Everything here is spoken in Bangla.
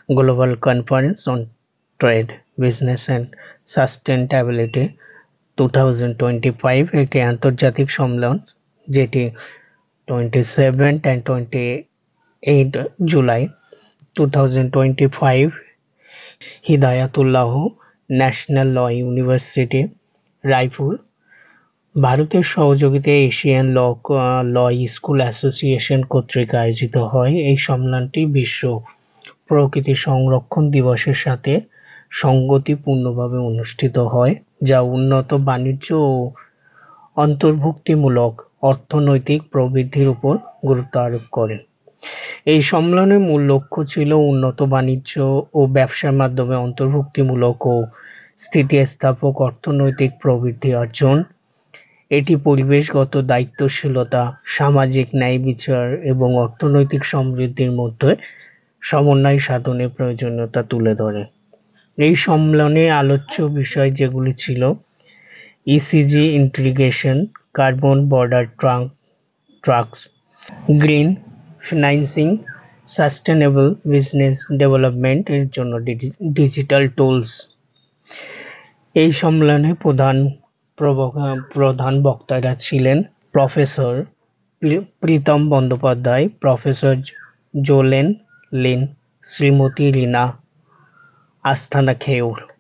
Global conference on trade, business and sustainability 2025 একটি আন্তর্জাতিক সম্মেলন যেটি 27 and 28 জুলাই 2025 Hidayatullah national law university, Raipur, ভারতের সহযোগিতায় এশিয়ান ল স্কুল অ্যাসোসিয়েশন কর্তৃক আয়োজিত হয়। এই সম্মেলনটি বিশ্ব প্রকৃতি সংরক্ষণ দিবসের সাথে সঙ্গতিপূর্ণভাবে অনুষ্ঠিত হয়, যা উন্নত বাণিজ্য ও অন্তর্ভুক্তিমূলক অর্থনৈতিক প্রবৃদ্ধির উপর গুরুত্ব আরোপ করে। এই সম্মেলনের মূল লক্ষ্য ছিল উন্নত বাণিজ্য ও ব্যবসার মাধ্যমে অন্তর্ভুক্তিমূলক ও স্থিতিস্থাপক অর্থনৈতিক প্রবৃদ্ধি অর্জন। এটি পরিবেশগত দায়িত্বশীলতা, সামাজিক ন্যায়বিচার এবং অর্থনৈতিক সমৃদ্ধির মধ্যে সমন্বয় সাধনের প্রয়োজনীয়তা তুলে ধরে। এই সম্মেলনে আলোচ্য বিষয় যেগুলি ছিল: ESG integration, carbon border tax, green financing, sustainable business development এর জন্য ডিজিটাল টুলস। এই সম্মেলনে প্রধান বক্তারা ছিলেন professor Pritam Bandyopadhyay, professor Jolene Lin, Shrimati Rina Asthana খেউর।